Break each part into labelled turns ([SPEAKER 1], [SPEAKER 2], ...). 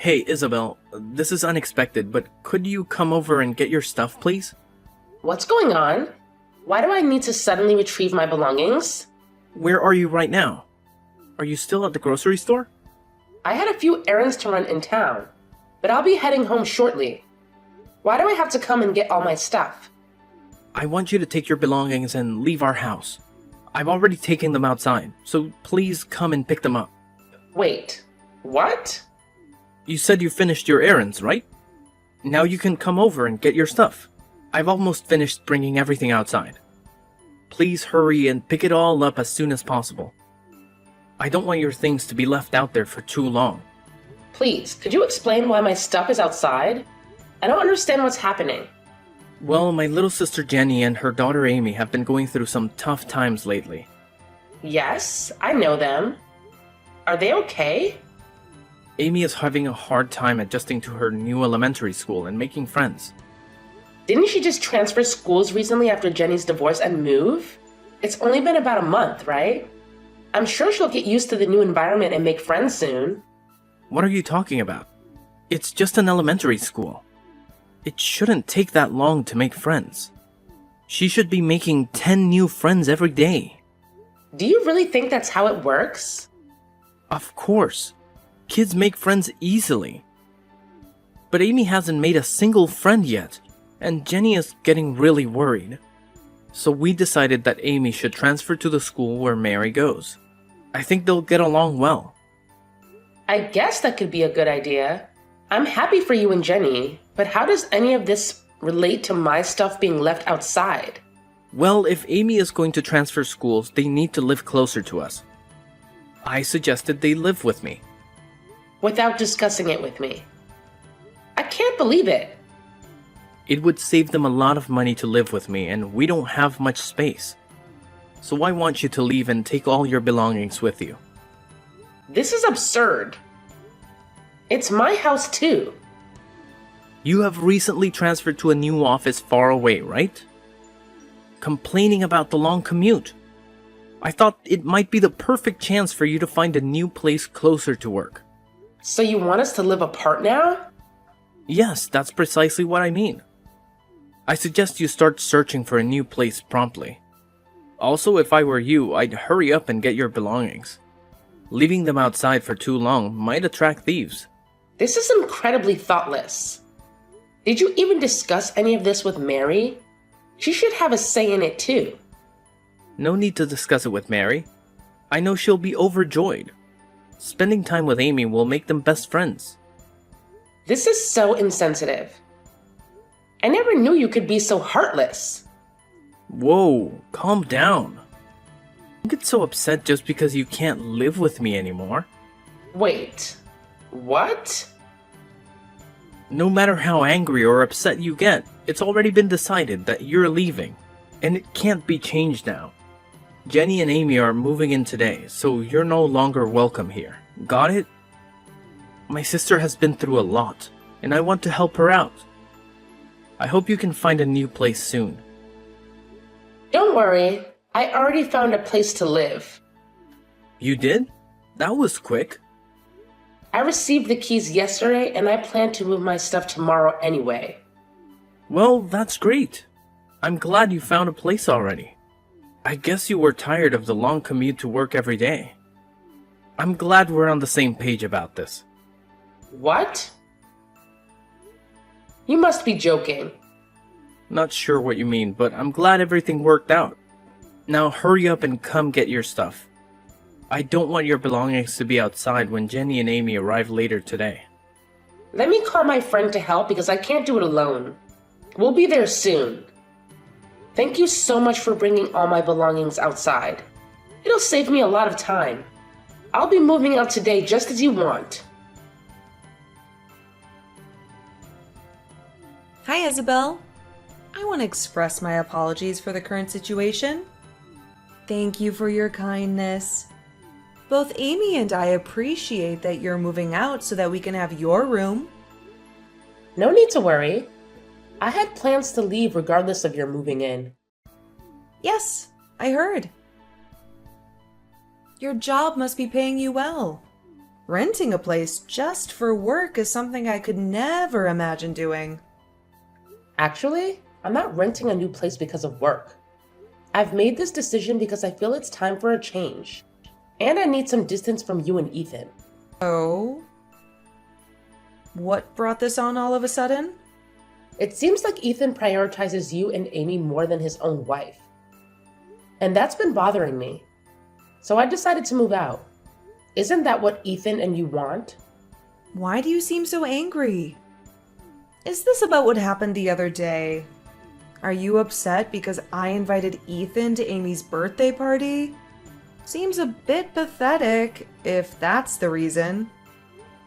[SPEAKER 1] Hey, Isabel, this is unexpected, but could you come over and get your stuff, please?
[SPEAKER 2] What's going on? Why do I need to suddenly retrieve my belongings?
[SPEAKER 1] Where are you right now? Are you still at the grocery store?
[SPEAKER 2] I had a few errands to run in town, but I'll be heading home shortly. Why do I have to come and get all my stuff?
[SPEAKER 1] I want you to take your belongings and leave our house. I've already taken them outside, so please come and pick them up.
[SPEAKER 2] Wait, what?
[SPEAKER 1] You said you finished your errands, right? Now you can come over and get your stuff. I've almost finished bringing everything outside. Please hurry and pick it all up as soon as possible. I don't want your things to be left out there for too long.
[SPEAKER 2] Please, could you explain why my stuff is outside? I don't understand what's happening.
[SPEAKER 1] Well, my little sister Jenny and her daughter Amy have been going through some tough times lately.
[SPEAKER 2] Yes, I know them. Are they okay?
[SPEAKER 1] Amy is having a hard time adjusting to her new elementary school and making friends.
[SPEAKER 2] Didn't she just transfer schools recently after Jenny's divorce and move? It's only been about a month, right? I'm sure she'll get used to the new environment and make friends soon.
[SPEAKER 1] What are you talking about? It's just an elementary school. It shouldn't take that long to make friends. She should be making 10 new friends every day.
[SPEAKER 2] Do you really think that's how it works?
[SPEAKER 1] Of course. Kids make friends easily. But Amy hasn't made a single friend yet, and Jenny is getting really worried. So we decided that Amy should transfer to the school where Mary goes. I think they'll get along well.
[SPEAKER 2] I guess that could be a good idea. I'm happy for you and Jenny, but how does any of this relate to my stuff being left outside?
[SPEAKER 1] Well, if Amy is going to transfer schools, they need to live closer to us. I suggested they live with me.
[SPEAKER 2] Without discussing it with me. I can't believe it.
[SPEAKER 1] It would save them a lot of money to live with me, and we don't have much space. So I want you to leave and take all your belongings with you.
[SPEAKER 2] This is absurd. It's my house too.
[SPEAKER 1] You have recently transferred to a new office far away, right? Complaining about the long commute. I thought it might be the perfect chance for you to find a new place closer to work.
[SPEAKER 2] So you want us to live apart now?
[SPEAKER 1] Yes, that's precisely what I mean. I suggest you start searching for a new place promptly. Also, if I were you, I'd hurry up and get your belongings. Leaving them outside for too long might attract thieves.
[SPEAKER 2] This is incredibly thoughtless. Did you even discuss any of this with Mary? She should have a say in it too.
[SPEAKER 1] No need to discuss it with Mary. I know she'll be overjoyed. Spending time with Amy will make them best friends.
[SPEAKER 2] This is so insensitive. I never knew you could be so heartless.
[SPEAKER 1] Whoa, calm down. Don't get so upset just because you can't live with me anymore.
[SPEAKER 2] Wait, what?
[SPEAKER 1] No matter how angry or upset you get, it's already been decided that you're leaving, and it can't be changed now. Jenny and Amy are moving in today, so you're no longer welcome here. Got it? My sister has been through a lot, and I want to help her out. I hope you can find a new place soon.
[SPEAKER 2] Don't worry, I already found a place to live.
[SPEAKER 1] You did? That was quick.
[SPEAKER 2] I received the keys yesterday and I plan to move my stuff tomorrow anyway.
[SPEAKER 1] Well, that's great. I'm glad you found a place already. I guess you were tired of the long commute to work every day. I'm glad we're on the same page about this.
[SPEAKER 2] What? You must be joking.
[SPEAKER 1] Not sure what you mean, but I'm glad everything worked out. Now hurry up and come get your stuff. I don't want your belongings to be outside when Jenny and Amy arrive later today.
[SPEAKER 2] Let me call my friend to help because I can't do it alone. We'll be there soon. Thank you so much for bringing all my belongings outside. It'll save me a lot of time. I'll be moving out today just as you want.
[SPEAKER 3] Hi, Isabel. I want to express my apologies for the current situation. Thank you for your kindness. Both Amy and I appreciate that you're moving out so that we can have your room.
[SPEAKER 2] No need to worry. I had plans to leave regardless of your moving in.
[SPEAKER 3] Yes, I heard. Your job must be paying you well. Renting a place just for work is something I could never imagine doing.
[SPEAKER 2] Actually, I'm not renting a new place because of work. I've made this decision because I feel it's time for a change. And I need some distance from you and Ethan.
[SPEAKER 3] Oh? What brought this on all of a sudden?
[SPEAKER 2] It seems like Ethan prioritizes you and Amy more than his own wife. And that's been bothering me. So I decided to move out. Isn't that what Ethan and you want?
[SPEAKER 3] Why do you seem so angry? Is this about what happened the other day? Are you upset because I invited Ethan to Amy's birthday party? Seems a bit pathetic, if that's the reason.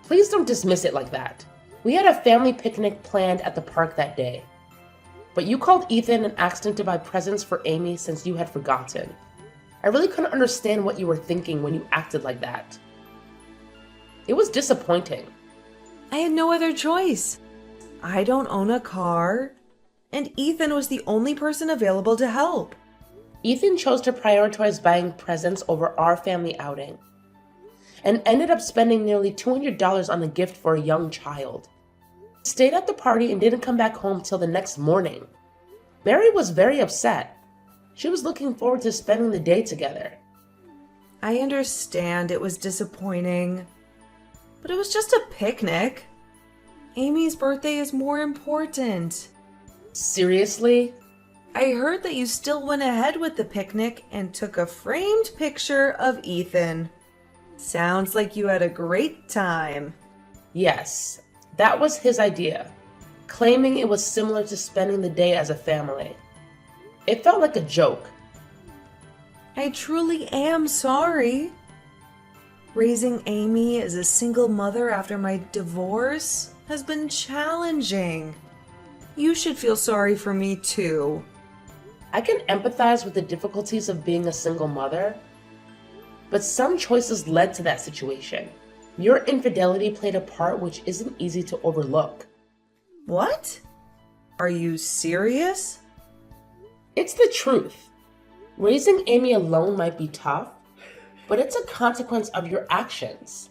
[SPEAKER 2] Please don't dismiss it like that. We had a family picnic planned at the park that day. But you called Ethan and asked him to buy presents for Amy since you had forgotten. I really couldn't understand what you were thinking when you acted like that. It was disappointing.
[SPEAKER 3] I had no other choice. I don't own a car, and Ethan was the only person available to help.
[SPEAKER 2] Ethan chose to prioritize buying presents over our family outing, and ended up spending nearly $200 on a gift for a young child. Stayed at the party and didn't come back home till the next morning. Mary was very upset. She was looking forward to spending the day together.
[SPEAKER 3] I understand it was disappointing, but it was just a picnic. Amy's birthday is more important.
[SPEAKER 2] Seriously?
[SPEAKER 3] I heard that you still went ahead with the picnic and took a framed picture of Ethan. Sounds like you had a great time.
[SPEAKER 2] Yes, that was his idea, claiming it was similar to spending the day as a family. It felt like a joke.
[SPEAKER 3] I truly am sorry. Raising Amy as a single mother after my divorce has been challenging. You should feel sorry for me too.
[SPEAKER 2] I can empathize with the difficulties of being a single mother, but some choices led to that situation. Your infidelity played a part which isn't easy to overlook.
[SPEAKER 3] What? Are you serious?
[SPEAKER 2] It's the truth. Raising Amy alone might be tough, but it's a consequence of your actions.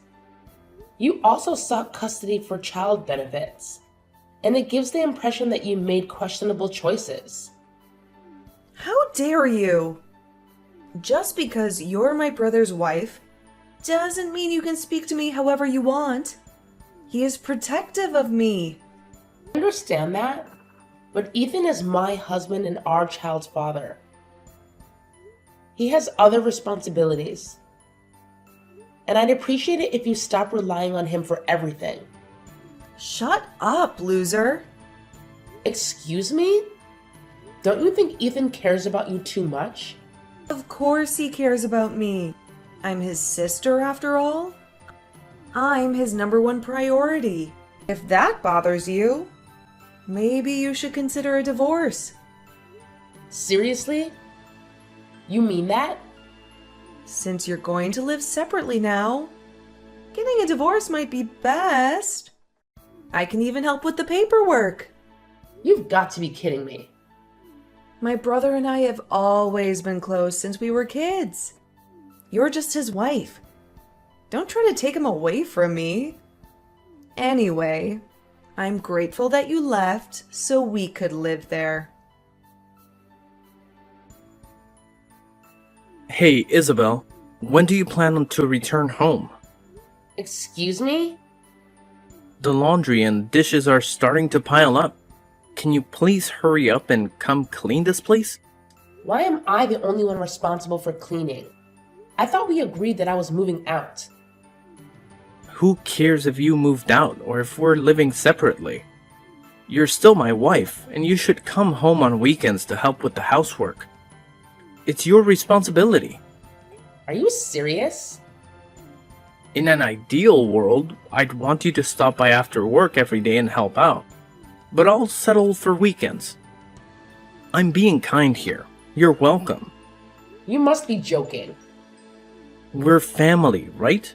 [SPEAKER 2] You also sought custody for child benefits, and it gives the impression that you made questionable choices.
[SPEAKER 3] How dare you? Just because you're my brother's wife doesn't mean you can speak to me however you want. He is protective of me.
[SPEAKER 2] I understand that, but Ethan is my husband and our child's father. He has other responsibilities, and I'd appreciate it if you stop relying on him for everything.
[SPEAKER 3] Shut up, loser.
[SPEAKER 2] Excuse me? Don't you think Ethan cares about you too much?
[SPEAKER 3] Of course he cares about me. I'm his sister after all. I'm his #1 priority. If that bothers you, maybe you should consider a divorce.
[SPEAKER 2] Seriously? You mean that?
[SPEAKER 3] Since you're going to live separately now, getting a divorce might be best. I can even help with the paperwork.
[SPEAKER 2] You've got to be kidding me.
[SPEAKER 3] My brother and I have always been close since we were kids. You're just his wife. Don't try to take him away from me. Anyway, I'm grateful that you left so we could live there.
[SPEAKER 1] Hey, Isabel, when do you plan to return home?
[SPEAKER 2] Excuse me?
[SPEAKER 1] The laundry and dishes are starting to pile up. Can you please hurry up and come clean this place?
[SPEAKER 2] Why am I the only one responsible for cleaning? I thought we agreed that I was moving out.
[SPEAKER 1] Who cares if you moved out or if we're living separately? You're still my wife, and you should come home on weekends to help with the housework. It's your responsibility.
[SPEAKER 2] Are you serious?
[SPEAKER 1] In an ideal world, I'd want you to stop by after work every day and help out. But I'll settle for weekends. I'm being kind here. You're welcome.
[SPEAKER 2] You must be joking.
[SPEAKER 1] We're family, right?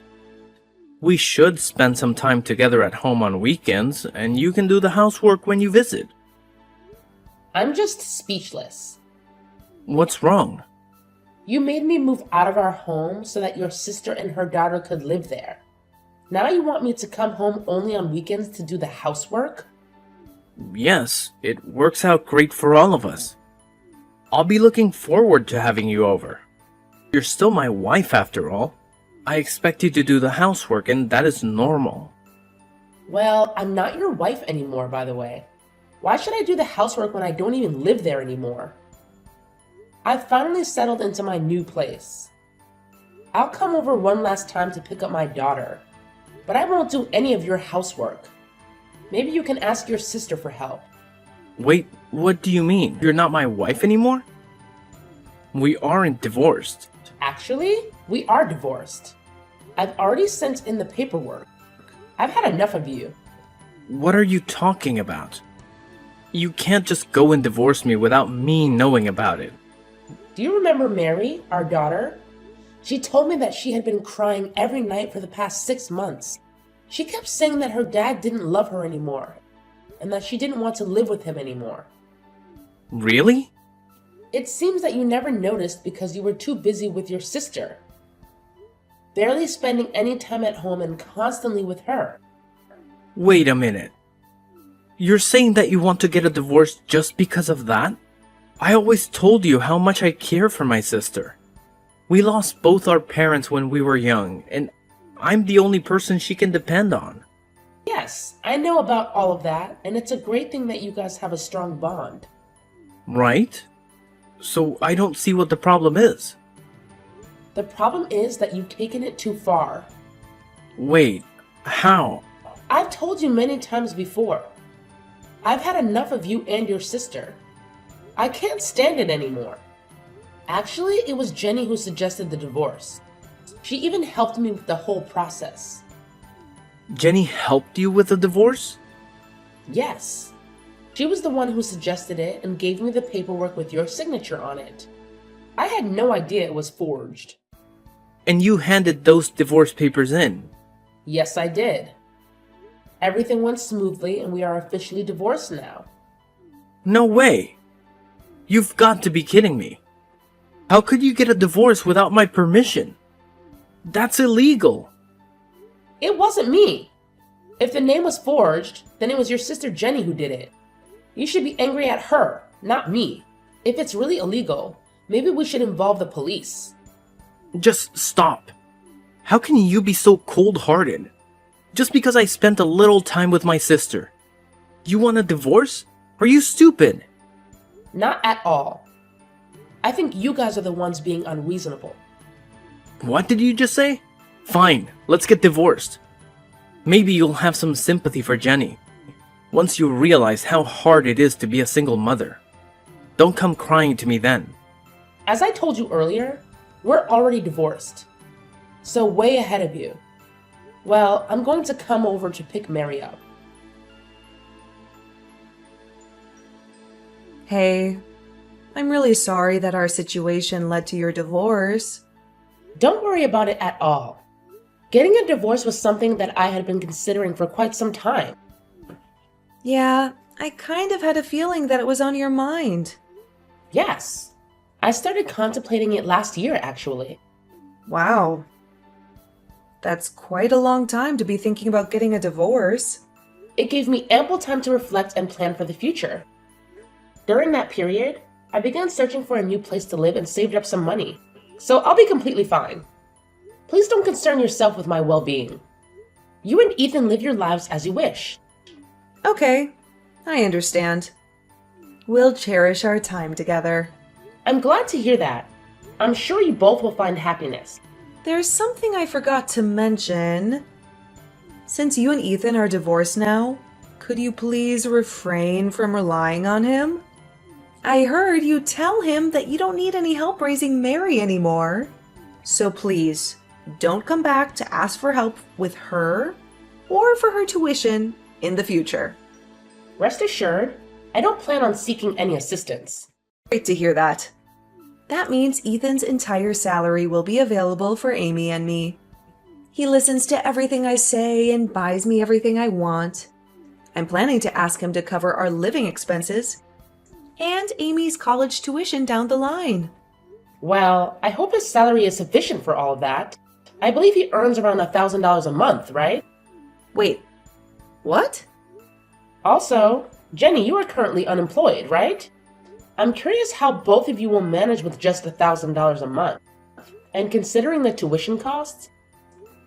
[SPEAKER 1] We should spend some time together at home on weekends, and you can do the housework when you visit.
[SPEAKER 2] I'm just speechless.
[SPEAKER 1] What's wrong?
[SPEAKER 2] You made me move out of our home so that your sister and her daughter could live there. Now you want me to come home only on weekends to do the housework?
[SPEAKER 1] Yes, it works out great for all of us. I'll be looking forward to having you over. You're still my wife after all. I expect you to do the housework, and that is normal.
[SPEAKER 2] Well, I'm not your wife anymore, by the way. Why should I do the housework when I don't even live there anymore? I've finally settled into my new place. I'll come over one last time to pick up my daughter, but I won't do any of your housework. Maybe you can ask your sister for help.
[SPEAKER 1] Wait, what do you mean? You're not my wife anymore? We aren't divorced.
[SPEAKER 2] Actually, we are divorced. I've already sent in the paperwork. I've had enough of you.
[SPEAKER 1] What are you talking about? You can't just go and divorce me without me knowing about it.
[SPEAKER 2] Do you remember Mary, our daughter? She told me that she had been crying every night for the past 6 months. She kept saying that her dad didn't love her anymore, and that she didn't want to live with him anymore.
[SPEAKER 1] Really?
[SPEAKER 2] It seems that you never noticed because you were too busy with your sister, barely spending any time at home and constantly with her.
[SPEAKER 1] Wait a minute. You're saying that you want to get a divorce just because of that? I always told you how much I care for my sister. We lost both our parents when we were young, and I'm the only person she can depend on.
[SPEAKER 2] Yes, I know about all of that, and it's a great thing that you guys have a strong bond.
[SPEAKER 1] Right? So I don't see what the problem is.
[SPEAKER 2] The problem is that you've taken it too far.
[SPEAKER 1] Wait, how?
[SPEAKER 2] I've told you many times before. I've had enough of you and your sister. I can't stand it anymore. Actually, it was Jenny who suggested the divorce. She even helped me with the whole process.
[SPEAKER 1] Jenny helped you with the divorce?
[SPEAKER 2] Yes. She was the one who suggested it and gave me the paperwork with your signature on it. I had no idea it was forged.
[SPEAKER 1] And you handed those divorce papers in?
[SPEAKER 2] Yes, I did. Everything went smoothly and we are officially divorced now.
[SPEAKER 1] No way! You've got to be kidding me. How could you get a divorce without my permission? That's illegal.
[SPEAKER 2] It wasn't me. If the name was forged, then it was your sister Jenny who did it. You should be angry at her, not me. If it's really illegal, maybe we should involve the police.
[SPEAKER 1] Just stop. How can you be so cold-hearted? Just because I spent a little time with my sister. You want a divorce? Are you stupid?
[SPEAKER 2] Not at all. I think you guys are the ones being unreasonable.
[SPEAKER 1] What did you just say? Fine, let's get divorced. Maybe you'll have some sympathy for Jenny. Once you realize how hard it is to be a single mother. Don't come crying to me then.
[SPEAKER 2] As I told you earlier, we're already divorced. So way ahead of you. Well, I'm going to come over to pick Mary up.
[SPEAKER 3] Hey, I'm really sorry that our situation led to your divorce.
[SPEAKER 2] Don't worry about it at all. Getting a divorce was something that I had been considering for quite some time.
[SPEAKER 3] Yeah, I kind of had a feeling that it was on your mind.
[SPEAKER 2] Yes. I started contemplating it last year, actually.
[SPEAKER 3] Wow. That's quite a long time to be thinking about getting a divorce.
[SPEAKER 2] It gave me ample time to reflect and plan for the future. During that period, I began searching for a new place to live and saved up some money. So I'll be completely fine. Please don't concern yourself with my well-being. You and Ethan live your lives as you wish.
[SPEAKER 3] Okay, I understand. We'll cherish our time together.
[SPEAKER 2] I'm glad to hear that. I'm sure you both will find happiness.
[SPEAKER 3] There's something I forgot to mention. Since you and Ethan are divorced now, could you please refrain from relying on him? I heard you tell him that you don't need any help raising Mary anymore. So please, don't come back to ask for help with her or for her tuition in the future.
[SPEAKER 2] Rest assured, I don't plan on seeking any assistance.
[SPEAKER 3] Great to hear that. That means Ethan's entire salary will be available for Amy and me. He listens to everything I say and buys me everything I want. I'm planning to ask him to cover our living expenses and Amy's college tuition down the line.
[SPEAKER 2] Well, I hope his salary is sufficient for all of that. I believe he earns around $1,000 a month, right?
[SPEAKER 3] Wait, what?
[SPEAKER 2] Also, Jenny, you are currently unemployed, right? I'm curious how both of you will manage with just $1,000 a month. And considering the tuition costs,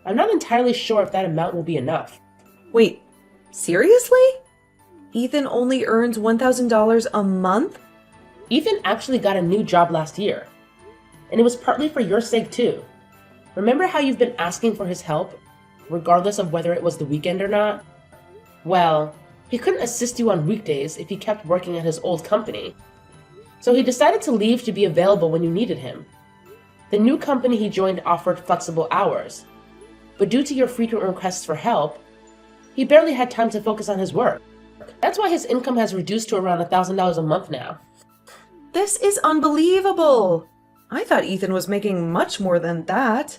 [SPEAKER 2] I'm not entirely sure if that amount will be enough.
[SPEAKER 3] Wait, seriously? Ethan only earns $1,000 a month?
[SPEAKER 2] Ethan actually got a new job last year. And it was partly for your sake too. Remember how you've been asking for his help, regardless of whether it was the weekend or not? Well, he couldn't assist you on weekdays if he kept working at his old company. So he decided to leave to be available when you needed him. The new company he joined offered flexible hours, but due to your frequent requests for help, he barely had time to focus on his work. That's why his income has reduced to around $1,000 a month now.
[SPEAKER 3] This is unbelievable! I thought Ethan was making much more than that.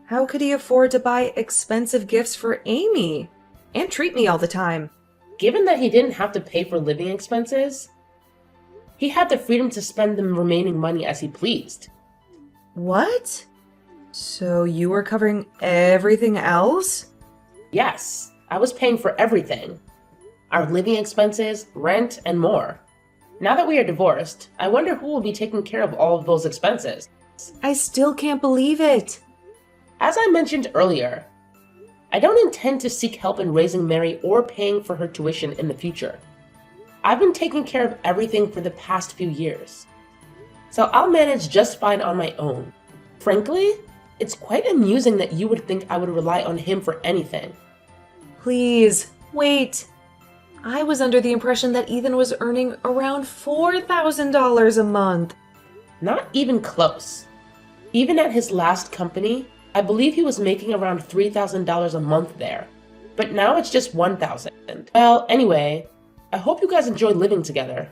[SPEAKER 3] How could he afford to buy expensive gifts for Amy? And treat me all the time?
[SPEAKER 2] Given that he didn't have to pay for living expenses, he had the freedom to spend the remaining money as he pleased.
[SPEAKER 3] What? So you were covering everything else?
[SPEAKER 2] Yes, I was paying for everything. Our living expenses, rent, and more. Now that we are divorced, I wonder who will be taking care of all of those expenses.
[SPEAKER 3] I still can't believe it.
[SPEAKER 2] As I mentioned earlier, I don't intend to seek help in raising Mary or paying for her tuition in the future. I've been taking care of everything for the past few years, so I'll manage just fine on my own. Frankly, it's quite amusing that you would think I would rely on him for anything.
[SPEAKER 3] Please, wait. I was under the impression that Ethan was earning around $4,000 a month.
[SPEAKER 2] Not even close. Even at his last company, I believe he was making around $3,000 a month there. But now it's just $1,000. Well, anyway, I hope you guys enjoy living together.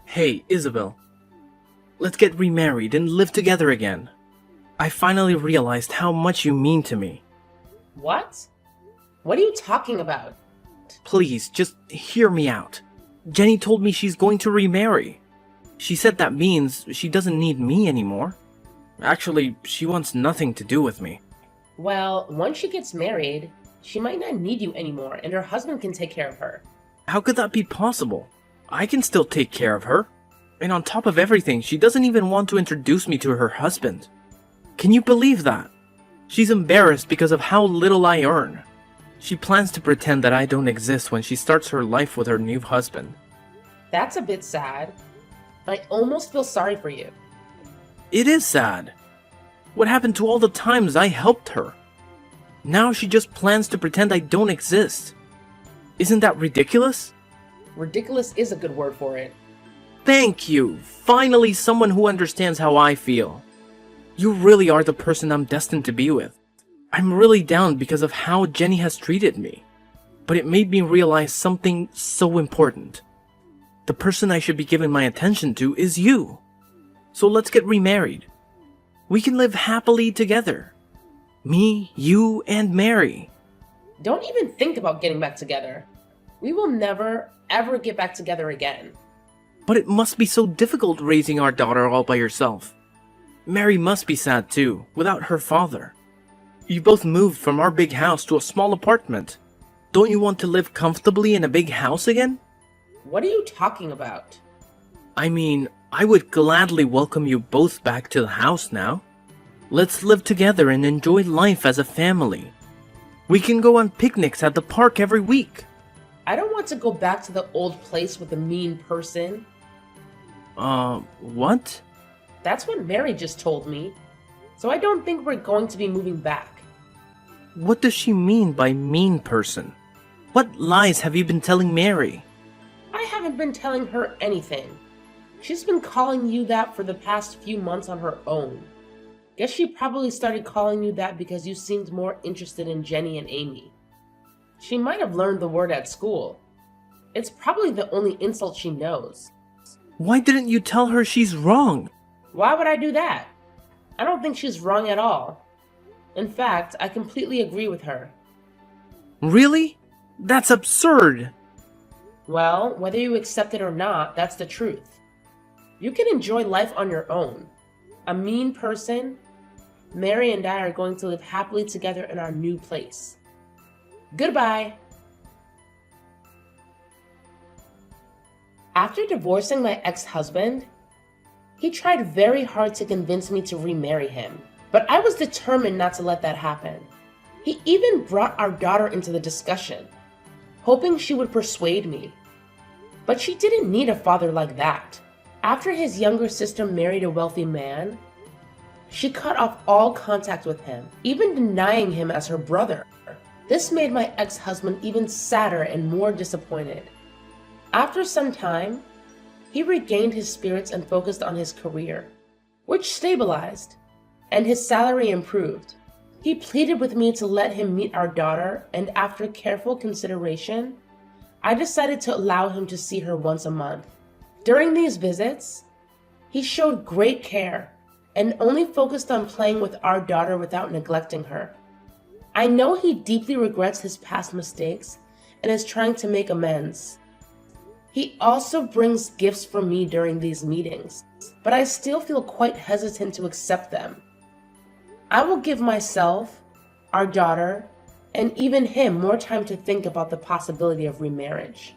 [SPEAKER 1] Hey, Isabel. Let's get remarried and live together again. I finally realized how much you mean to me.
[SPEAKER 2] What? What are you talking about?
[SPEAKER 1] Please, just hear me out. Jenny told me she's going to remarry. She said that means she doesn't need me anymore. Actually, she wants nothing to do with me.
[SPEAKER 2] Well, once she gets married, she might not need you anymore and her husband can take care of her.
[SPEAKER 1] How could that be possible? I can still take care of her. And on top of everything, she doesn't even want to introduce me to her husband. Can you believe that? She's embarrassed because of how little I earn. She plans to pretend that I don't exist when she starts her life with her new husband.
[SPEAKER 2] That's a bit sad. I almost feel sorry for you.
[SPEAKER 1] It is sad. What happened to all the times I helped her? Now she just plans to pretend I don't exist. Isn't that ridiculous?
[SPEAKER 2] Ridiculous is a good word for it.
[SPEAKER 1] Thank you! Finally someone who understands how I feel. You really are the person I'm destined to be with. I'm really down because of how Jenny has treated me. But it made me realize something so important. The person I should be giving my attention to is you. So let's get remarried. We can live happily together. Me, you, and Mary.
[SPEAKER 2] Don't even think about getting back together. We will never, ever get back together again.
[SPEAKER 1] But it must be so difficult raising our daughter all by yourself. Mary must be sad too, without her father. You both moved from our big house to a small apartment. Don't you want to live comfortably in a big house again?
[SPEAKER 2] What are you talking about?
[SPEAKER 1] I mean, I would gladly welcome you both back to the house now. Let's live together and enjoy life as a family. We can go on picnics at the park every week.
[SPEAKER 2] I don't want to go back to the old place with a mean person.
[SPEAKER 1] What?
[SPEAKER 2] That's what Mary just told me. So I don't think we're going to be moving back.
[SPEAKER 1] What does she mean by mean person? What lies have you been telling Mary?
[SPEAKER 2] I haven't been telling her anything. She's been calling you that for the past few months on her own. Guess she probably started calling you that because you seemed more interested in Jenny and Amy. She might have learned the word at school. It's probably the only insult she knows.
[SPEAKER 1] Why didn't you tell her she's wrong?
[SPEAKER 2] Why would I do that? I don't think she's wrong at all. In fact, I completely agree with her.
[SPEAKER 1] Really? That's absurd.
[SPEAKER 2] Well, whether you accept it or not, that's the truth. You can enjoy life on your own. a mean person, Mary and I are going to live happily together in our new place. Goodbye. After divorcing my ex-husband, he tried very hard to convince me to remarry him, but I was determined not to let that happen. He even brought our daughter into the discussion, hoping she would persuade me. But she didn't need a father like that. After his younger sister married a wealthy man, she cut off all contact with him, even denying him as her brother. This made my ex-husband even sadder and more disappointed. After some time, he regained his spirits and focused on his career, which stabilized, and his salary improved. He pleaded with me to let him meet our daughter, and after careful consideration, I decided to allow him to see her once a month. During these visits, he showed great care and only focused on playing with our daughter without neglecting her. I know he deeply regrets his past mistakes and is trying to make amends. He also brings gifts for me during these meetings, but I still feel quite hesitant to accept them. I will give myself, our daughter, and even him more time to think about the possibility of remarriage.